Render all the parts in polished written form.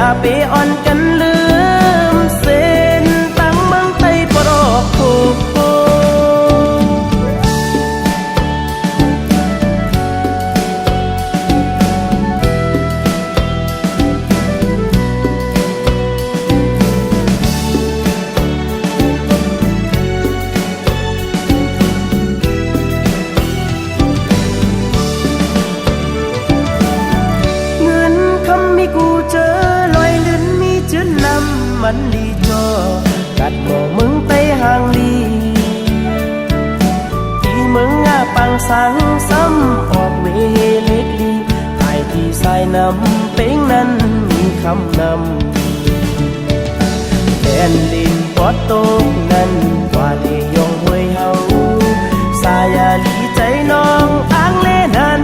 าไปอ่อนกันลืมเส้นตั้งเมืองไทยปรอกโคมันลีจอกัดหมอมึงไปห่างลีที่มึงอาปังสังซ้ำออกเวเล็กลีไอ้ที่สายน้ำเป้งนั้นมีคำนำแดนดินปอดโตกนั้นว่าเลยยองหวยเฮาสายาลีใจน้องอ้างเล่นั้น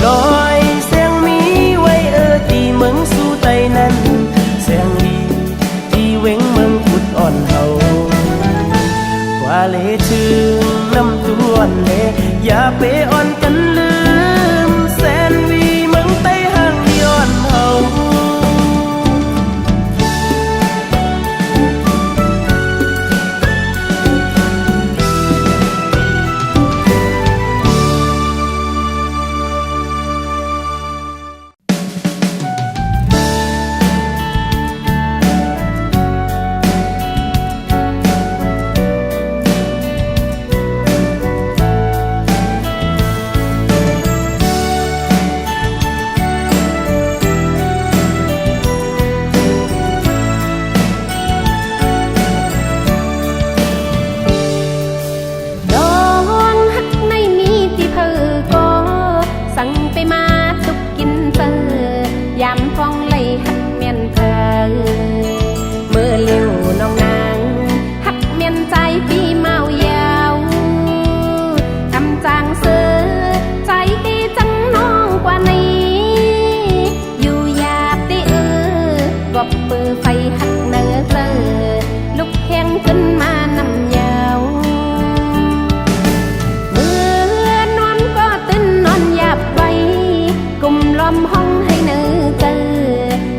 ลอยเสียงมีไว้ที่มึงสู้ใจนั้นเสียงดีที่เว้งเมืองพุดอ่อนเฮาว่าเลชื่อน้ำตัวนเลอย่าไปอ่อนกันลืมแสนวีเมืองไต้ห่างที่อ่อนเฮา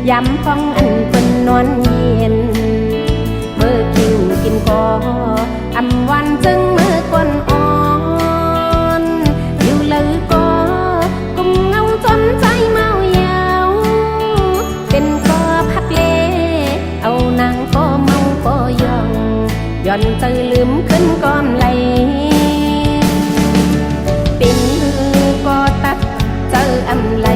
ยำฟองอันเป็นนอนเย็นเมื่อคิวกินก็อำวันจึงเมื่อกวนอ่อนอยู่เลยก็กุมเงาจนใจเมายาวเป็นก็พักเล่เอานางก็เมาก็ย่องย่อนใจลืมขึ้นก้อมไหลเป็นก็ตัดเจออำไหล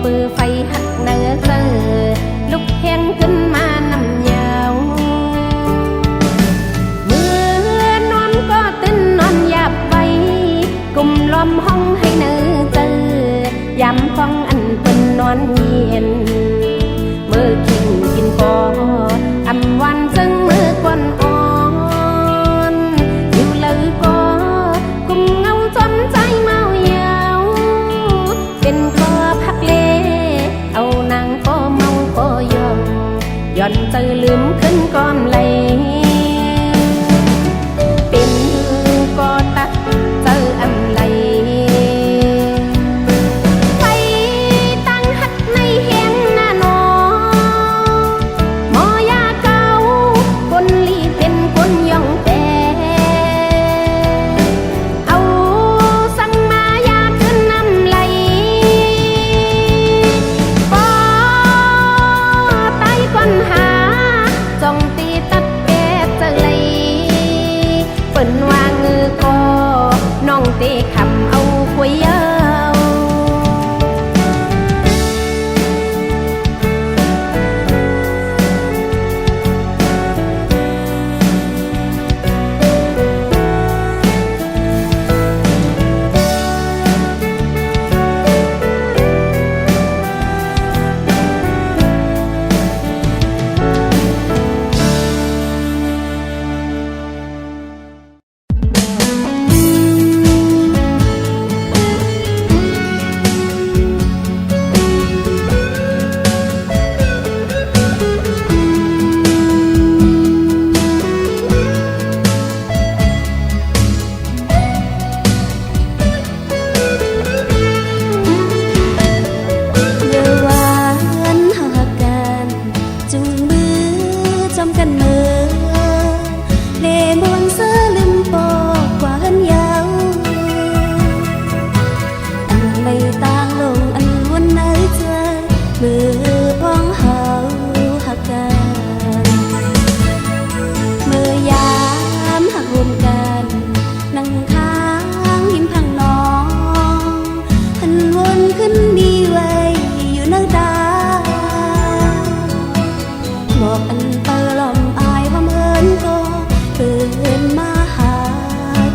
ปือไฟหักเนื้อเกลือลุกแห้งขึ้นมานำยาวเมื่อนอนก็ตื่นนอนหยับไว้กลุ่มล้อมห้องให้เนื้อเกลือยำฟองอันเป็นนอนเย็นเมื่อกินก็อำวันซึ่งเมื่อกวนอ่อนอยู่เลยก็กุมเงาจนใจเมายาวเป็นก็พักเล่เอานางก็เมาก็ย่องย่อนใจลืมขึ้นก้อมไหลเป็นก็ตัดเจออำไหล อันเปิลมอายว่าเหมือนก็เปินมาหา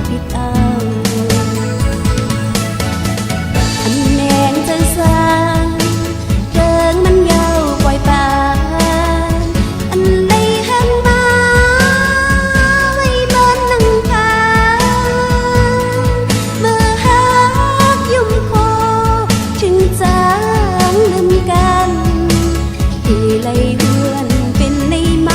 ปิดเอาอันแนงจะสร้างเริงมันยาวปล่อยปานอันใดหันมาไว้บ้านนังคาเมื่อหักยุ่มคอถึงจางลืมกันที่ไหลเหือนเป็นในม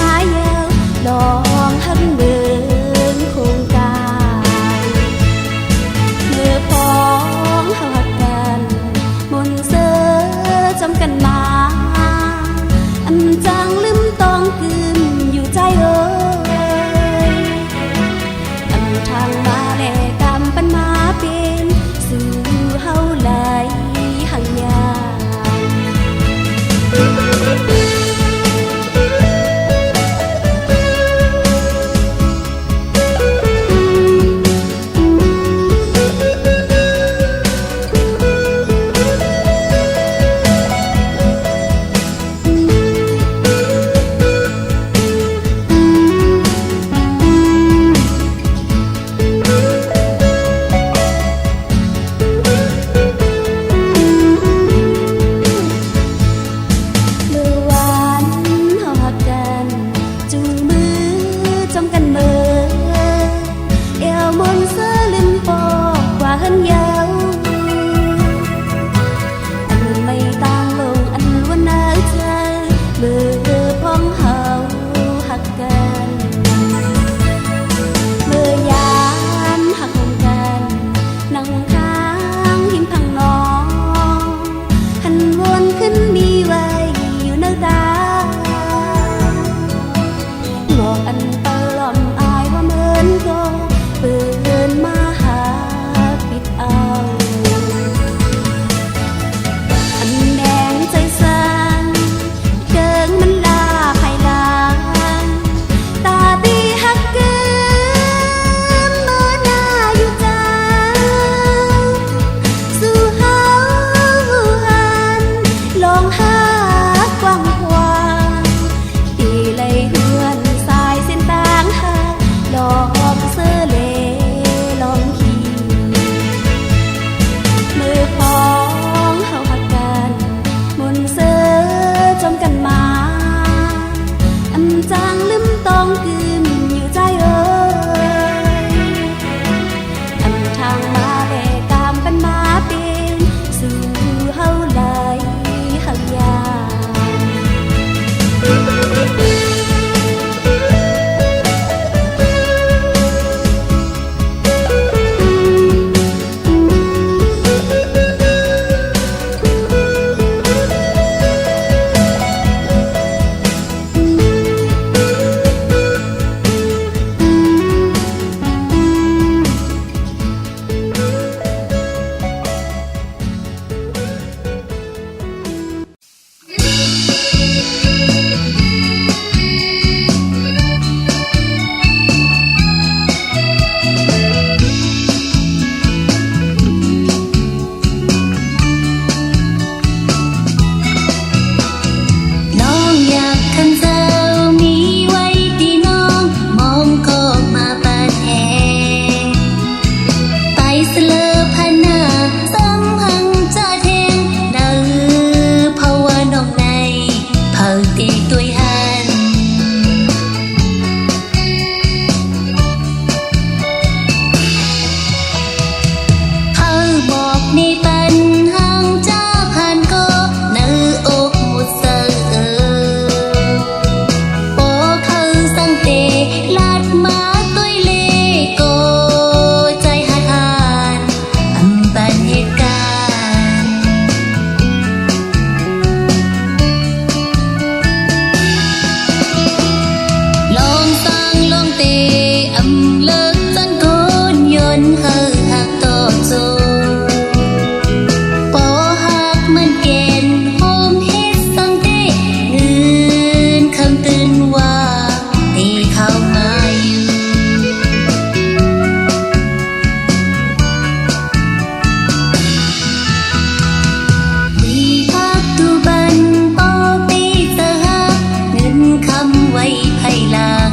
ไว้ภายหลัง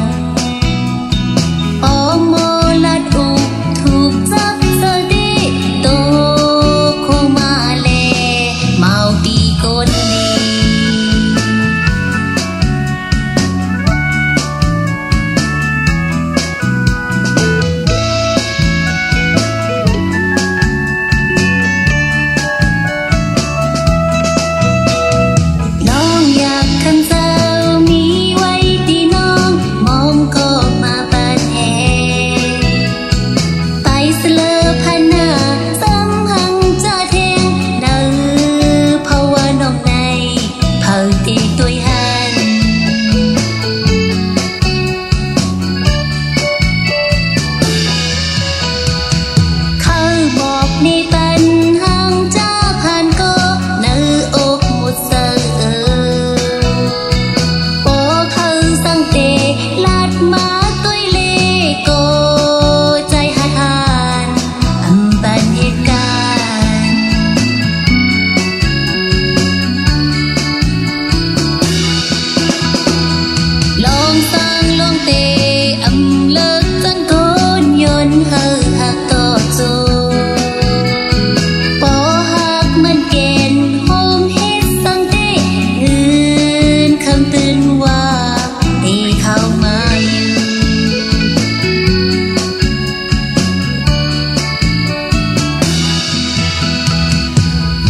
โอโมลัดอุกถูกจับสดีโตโคมาเลเมาปีกนลีน้องอยากคำเจ้ามีไว้ที่น้องมองก็มาบานแหไตสเลอพันนาสำหังจะเทงเนื้อภาวะน้องในเผาตีตัวหันเขาบอกในปันหังจะผ่านก็เนื้ออกหมดเสือโอ้เขาสังเตลาดมาตัวเลโกใจหัดหานอำบันเหตุการณ์ลองสร้างลองเตอำเลิกจังโกนยนต์เฮาหักต่อจูปอหักมันเกณฑ์โฮมเฮ็ดสังเตอื่นคำตื่นว่าตีเข้ามาอยู่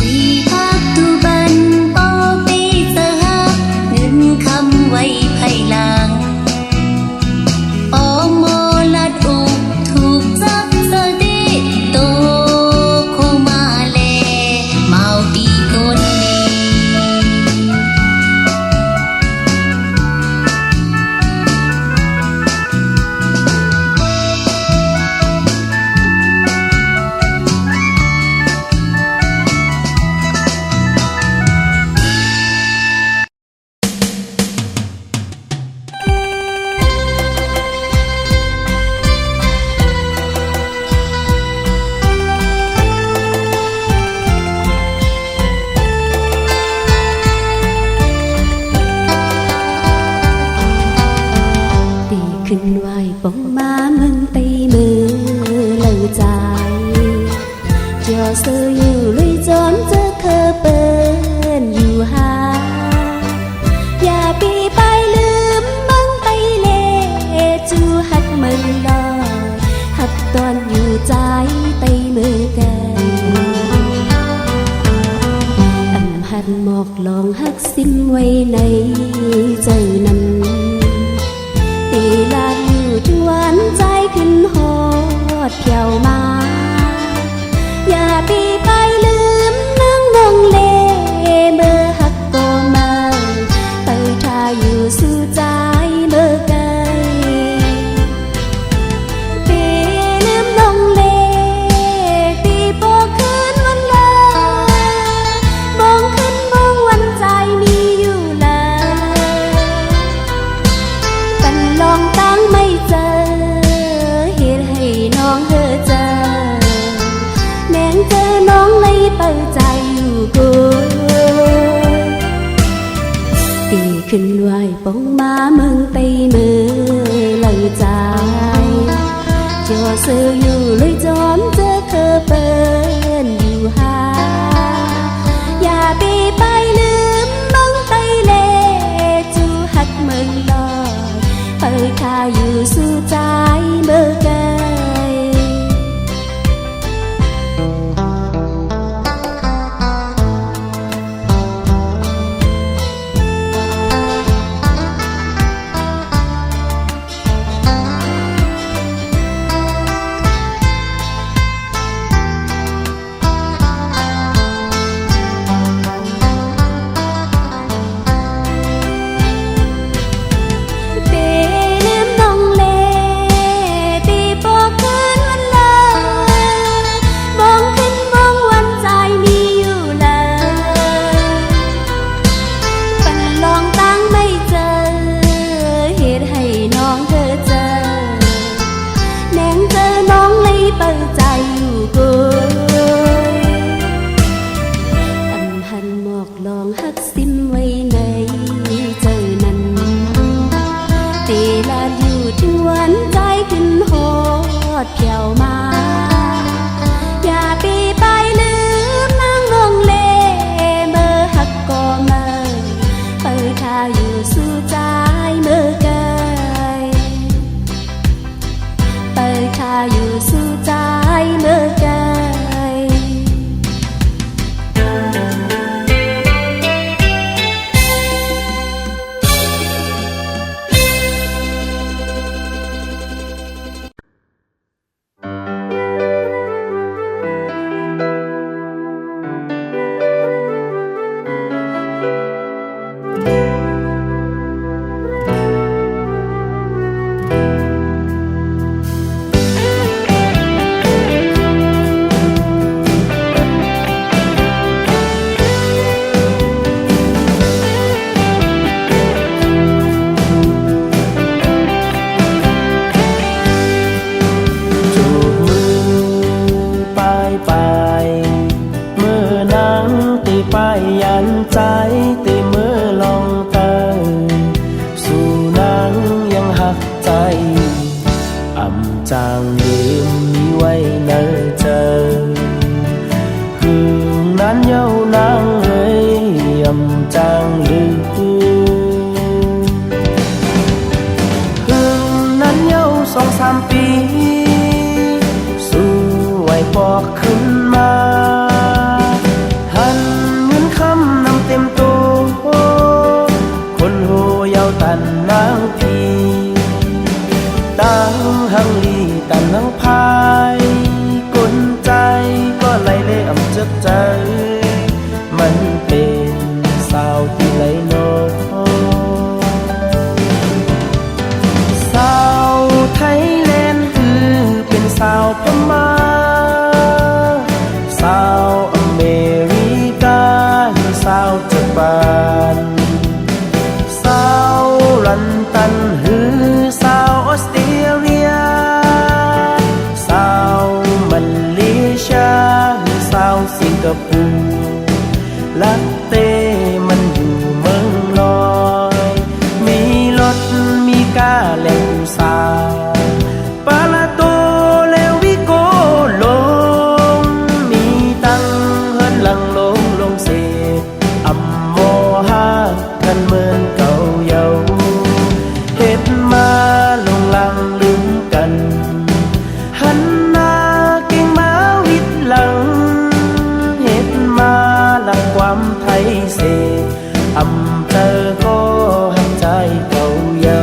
วีพักตุบันปอปีเสหักเงินคำไว้ภายหลังโอโมลัดอุกถูกจับสดีโตโคมาเลเมาปีกนลีตีขึ้นไหวปองมามึงตีมือเลยใจเจ้าซื้ออยู่เลยจอนเจอเคอเปิ้นอยู่หาอย่าปีไปลืมมึงไปเลจูหักมึงลอยหักตอนอยู่ใจตีมือกันอำหัดหมอกลองหักซิมไว้ในใจนั้นตีลาดอยู่จนหวานใจขึ้นฮอดเขียวมาอย่าปีไปลืมนั่งมองเลเมื่อหักก็มาเปิดทาอยู่สู่ใจเมื่อไกลปีลืมน้องเลปีโปคืนวันลามองขึ้นมองวันใจมีอยู่เลยกันลองตั้งไม่เจอเหตุให้น้องเธอเจอแม้งเจอน้องเลยเปิดใจอยู่กูตีขึ้นไหวปองมามึงตีมือเลยใจจอซื้ออยู่เลยจอมเจอเคอเปิ้นอยู่หาอย่าปีไปลืมมึงไปเลจูหักมึงลอยเปิดทาอยู่สู่ใจเมื่อไกลปีลืมน้องเล ดเกี่ยวมาอย่าปีไปลืมนางงงเลเมื่อหักก็เมื่อเปิดทาอยู่สู่ใจเมื่อเกยเปิดทาอยู่สู่ใจเมื่อเกยยันใจตีมือลองเตยสู่นางยังหักใจอ่ำจางลืมมีไว้เนอเจอคือนั้นเย้านางเอ้ยอ่ำจางลืมคือนั้นเย้า2-3 ปีสู่ไว้ปอกขึ้นมาเต็มตัวคนโหยาวตันนางพีตั้งหังลีตันหังพายกลใจก็ไหลเล่อำจักใจมันเป็นสาวที่ไหลนอสาวไทยแลนด์คือเป็นสาวพม่าสาวอเมริกาสาวญี่ปุ่นสาวลันตันหรือสาวออสเตรเลียสาวมาเลเซียสาวสิงคโปร์ลักเต้มันอยู่เมืองลอยมีรถมีกาและผู้สาวปาลาโตและวิโกลงมีตังเฮินหลังลงเสอัมโมหะกันเหมือนเก่าเยาเฮ็ดมาลงลังลืมกันหันหน้าเก่งมาวิดหลังเฮ็ดมาหลักความไทยเสอำเภอก็หักใจเก่าเยา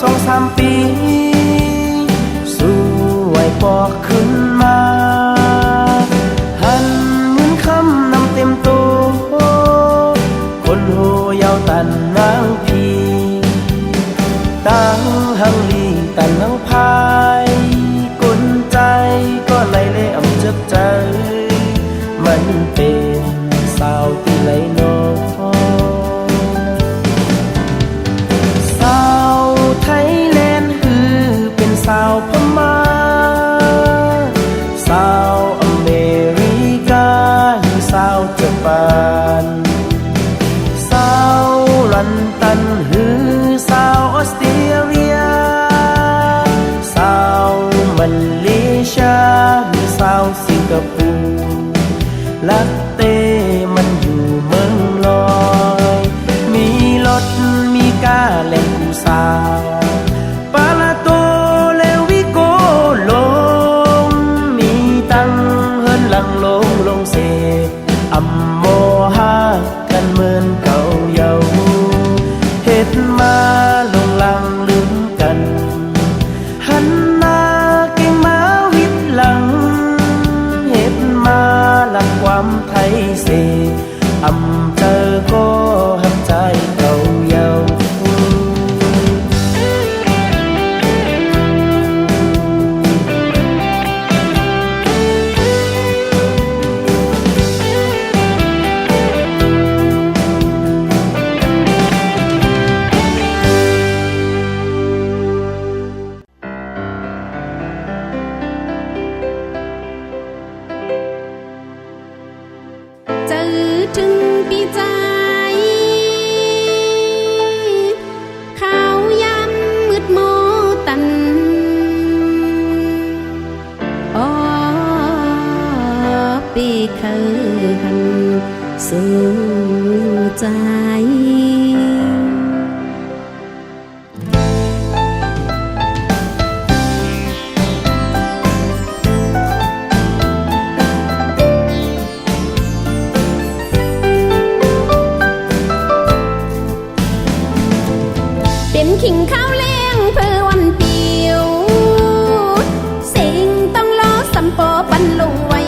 2-3 ปีสู่ไว้ปอกขึ้นมาหันเหมือนคำนำเต็มตัวคนโหยาวตันนางพีตั้งหังลีตันหังพายกลใจก็ไหลเล่อำจักใจมันเป็นสาวที่ไหลนอไทยแลนด์คือเป็นสาวพม่าสาวอเมริกาสาวญี่ปุ่นสาวลันตันหรือสาวออสเตรเลียสาวมาเลเซียสาวสิงคโปร์ลักเต้มันอยู่เมืองลอยมีรถมีกาและผู้สาวปาลาโตและวิโกลงมีตังเฮินหลังลงเสอัมโมหะกันเหมือนเก่าเยาเฮ็ด ใจเป็นขิงข้าวแรงเพื่อวันเปียวสิ่งต้องล้อสัมปอปันลงไว้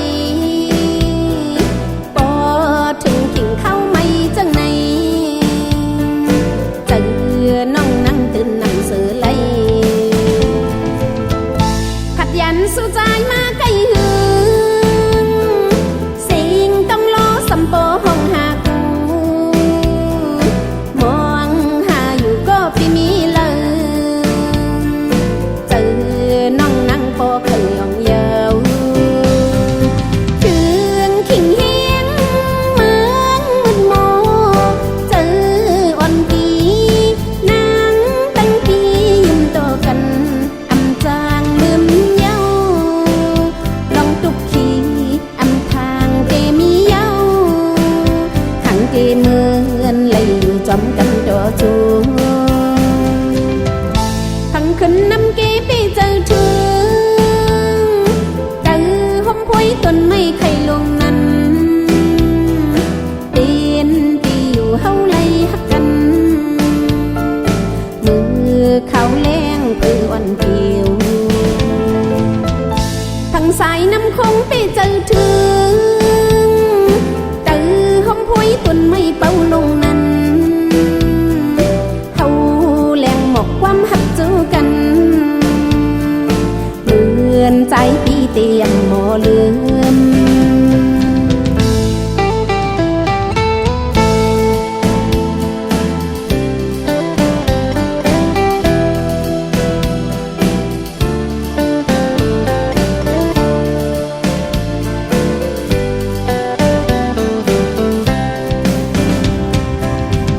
ปอถึงขิงข้าวไม่จังไหนเจอน้องนั่งตื่นนั่งเสือไลผัดยันสู้ใจมาไกลหือสิ่งต้องล้อสัมปอห้องหากูมองหาอยู่ก็พี่มีเลยเจอน้องนั่งพอเคยอ่องเยาวเคืองขิงเฮียงเมืองมืดโมเจออ่อนปีนั่งตั้งปียิ้มโตกันอำจางลืมเย้าลองตุกขี้อำทางเกมีเย้าทางเกเมือนเลยอยู่จอมกันตัวจูพังขึ้นน้ำเกไปเจอถึงเจอห้มพวยต้นไม้ไข่ลงนั้นเตียนปีอยู่เฮาไลหักกันมือเขาแรงคือวันเดียวทางสายน้ำคงไปเจอถึงเจอห้มพวยต้นไม้เป่าลงนั้นเขาแรงหมกความหักจูกันเหมือนใจปีเตียงหมอลืม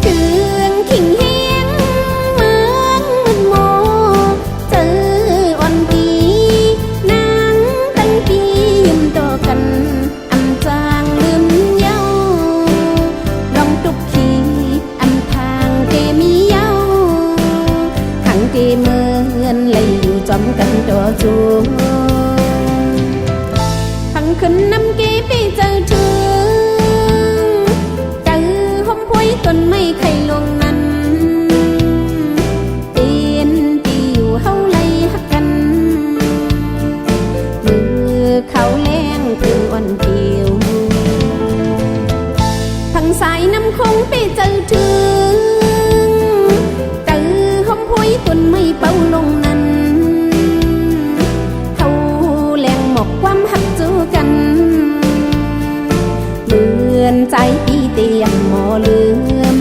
เคืองขิงเฮียงเมืองมืดโมเจออ่อนปีนั่งตั้งปียิ้มโตกันอำจางลืมเย้าลองตุกขี้อำทางเกมีเย้าทางเกเมือนเลยอยู่จอมกันตัวจูพังขึ้นน้ำเกไปเจอถึงเจอห้มพวยต้นไม้ไข่ลงนั้นเตียนปีอยู่เฮาไลหักกันมือเขาแรงคืออ่อนเดียวทางสายน้ำคงไปเจอถึงเจอห้มพวยต้นไม้เป่าลงนั้นเขาแรงหมกความหักจูกันเหมือนใจปีเตียงหมอลืม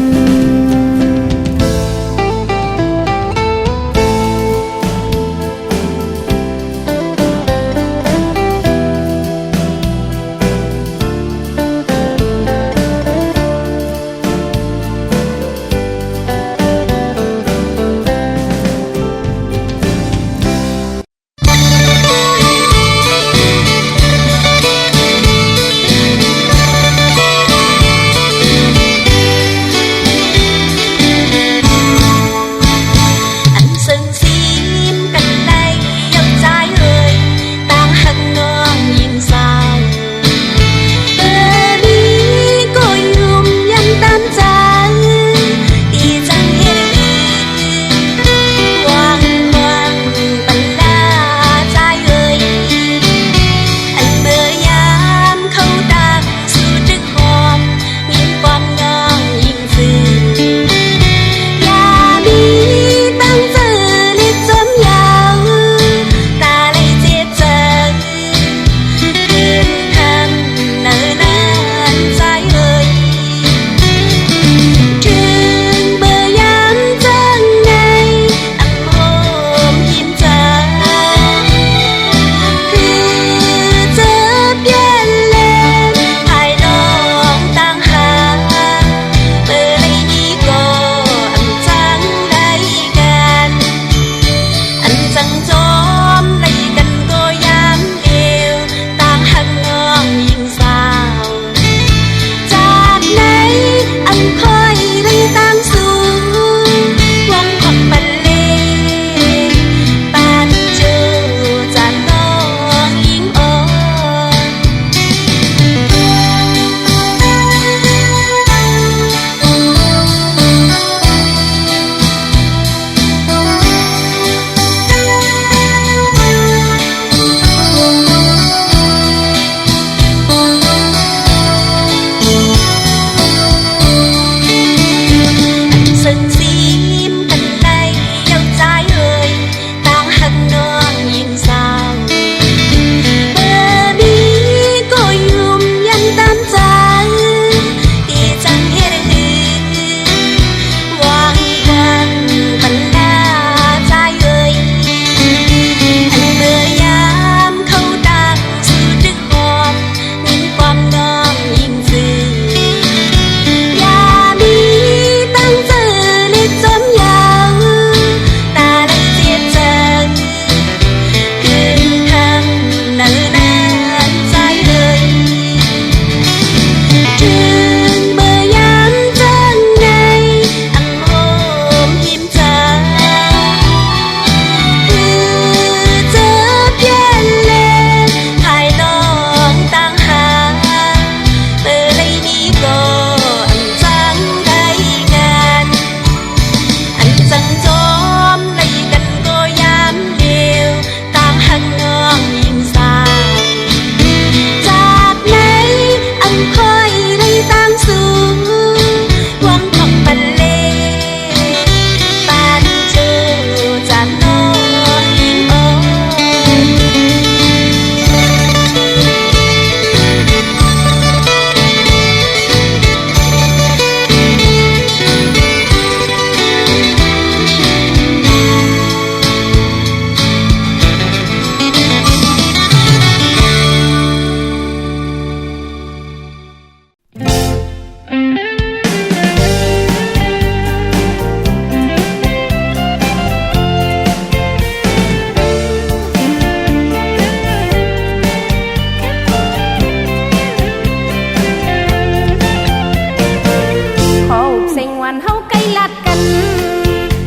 เฮาใกล้ลัดกัน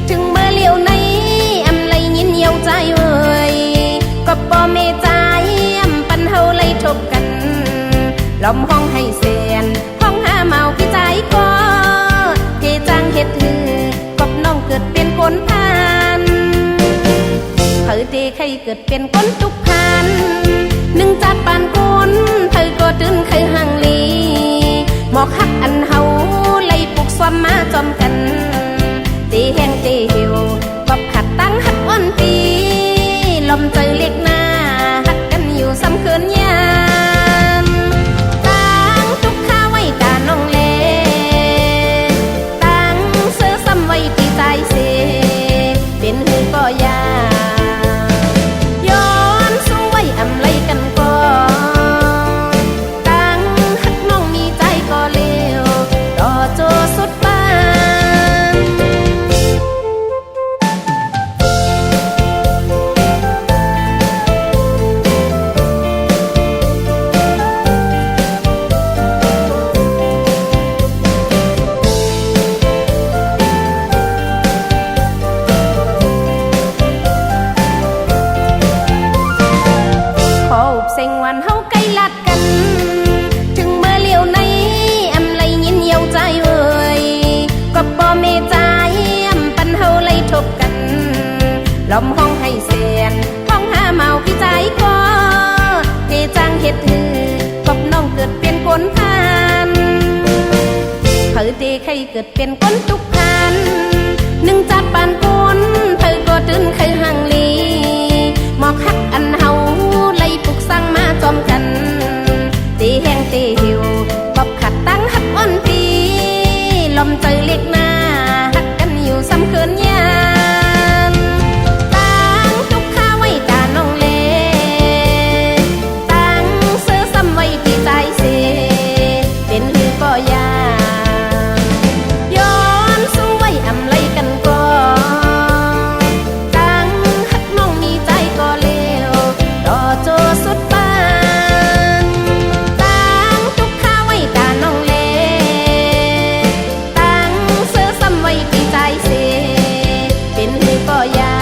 ถึงเมื่อเลี้ยวในอำไลยินเยียวใจเว้ยก็บ่เมใจอำปันเฮาไล่ทบกันล้อมห้องให้เสียนห้องหาเมาพี่ใจก็เกจังเฮ็ดหือกบน้องเกิดเป็นคนพานเธอเตใครเกิดเป็นคนทุกพันหนึ่งจัดปานคนเธอก็ตื่นเคยห่างลีหมอกฮักอันเฮาไล่ปลุกซ้อมมาจอมกันตีแห้งตีเหี่ยวกับขัดตั้งฮักอ่อนปีลมใจเล็กหน้าฮักกันอยู่ซ้ำคืนยามตั้งทุกข้าไว้ตาน้องเลตั้งเสื้อซ้ำไว้ที่ใจเสเป็นหือก็ยาย้อนสู้ไว้อำไลกันก่อนตั้งฮักน้องมีใจก็เลวต่อโจสุดบ้าน ลมห้องให้เสียนห้องหาเมาพี่ใจก็เกจังเฮ็ดหือกบน้องเกิดเป็นคนพานเธอเตใครเกิดเป็นคนทุกพันหนึ่งจัดปานคนเธอก็ตื่นเคยห่างลีหมอกฮักอันเฮาไล่ปลุกสั่งมาจอมกันตีแห้งตีหิวกบขัดตั้งฮักอ่อนปีลมใจเล็กหน้าฮักกันอยู่ซ้ำคืนยามตั้งทุกข้าไว้ตาน้องเลตั้งเสื้อซ้ำไว้ที่ใจเสเป็นหือก็ยาย้อนสู้ไว้อำไลกันก่อนตั้งฮักน้องมีใจก็เลวต่อโจสุดบ้านตั้งทุกข้าไว้ตาน้องเลตั้งเสื้อซ้ำไว้ที่ใจเสเป็นหือก็ยา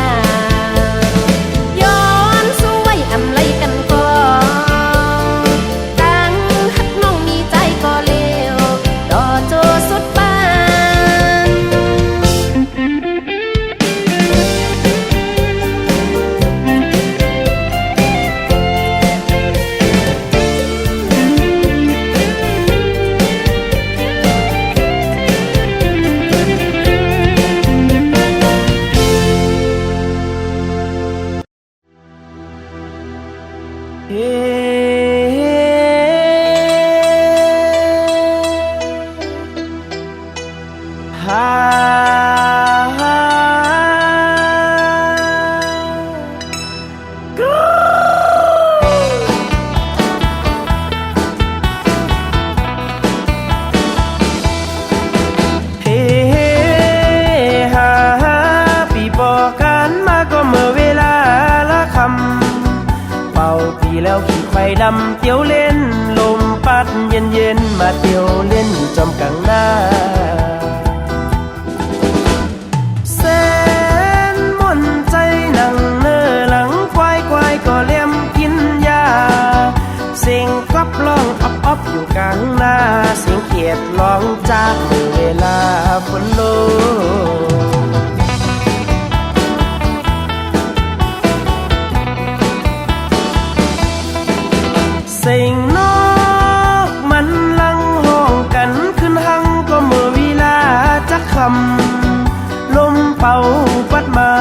ย้อนสู้ไว้อำไลกันก่อนตั้งฮักน้องมีใจก็เลวต่อโจสุดบ้าน เฮ้ฮาเฮ้ฮาปีบอกกันมาก็เมื่อเวลาละคำ เป่าปีแล้วขี่ไข่ดำเตียวเล่นลมพัดเย็นเย็นๆมาเตียวเล่นจอมกลางหน้าแสนมนใจนั่งเนื้อหลังควายควายก็เลี้ยมกินยาเสียงกลับร้องอ๊อบอ๊อบอยู่กลางหน้าเสียงเขียดร้องจากเมื่อเวลาฝนโลเสียงนกมันลังห้องกันขึ้นหังก็เมื่อเวลาจะคำลมเป่าพัดมา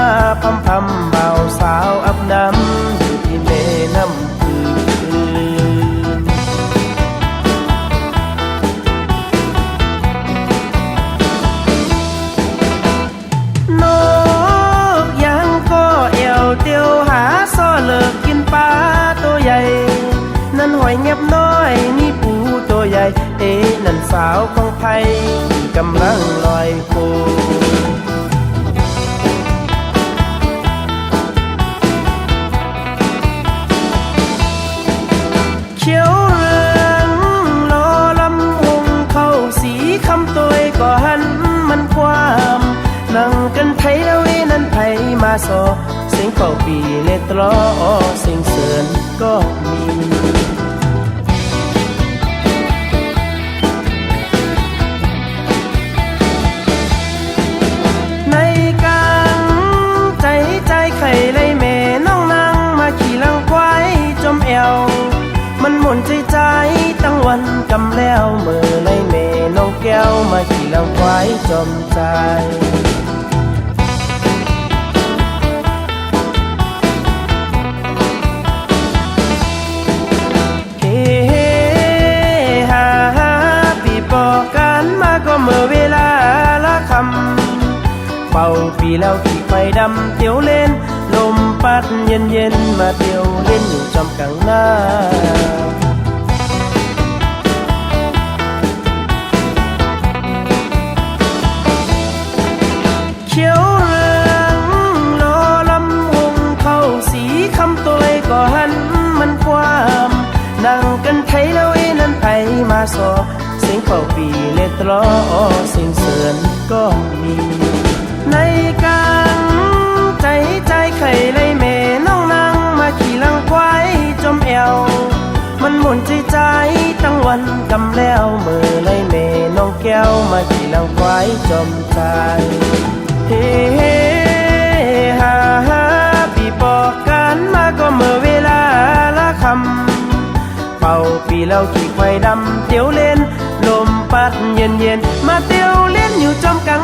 พำพำเบาสาวอาบน้ำอยู่ที่แม่น้ำคืนนกยังก็เอวเตียวหาซ้อเลิกกินปลาตัวใหญ่นั่นหอยเงียบน้อยนี่ปูตัวใหญ่นั่นสาวของไผ่กำลังลอยโคเขียวเหลืองรอลำวงเข้าสีคำตัวก็หันมันคว โซเสียงเป่าปีเลตรอเสียงเสริญก็มีในกลางใจไข่ไล่แม่น้องนางมาขี่ลังควายจมแอวมันหมุนใจตั้งวันกำแล้วเมื่อไล่แม่น้องแก้วมาขี่ลังควายจมใจก็เมื่อเวลาละคำเป่าปีแล้วขี่ไฟดำเที่ยวเล่นลมพัดเย็นมาเที่ยวเล่นอยู่จอมกลางหน้าเขียวเหลืองลอลำวงเข้าสีคำตัวก็หันมันความนั่งกันไทยแล้วนั้นไผมาสอเสียงเป่าปีเลตรอเสียงเสริญก็มีในกลางใจไข่ไล่แม่น้องนางมาขี่ลังควายจมแอวมันหมุนใจตั้งวันกำแล้วเมื่อไล่แม่น้องแก้วมาขี่ลังควายจมใจเฮ้ฮ่าปีปอกันมาก็เมื่อเวลาละคำเป่าปีแล้วขี่ไฟดำเที่ยวเล่นลมพัดเย็นมาเที่ยวเล่นอยู่จอมกลาง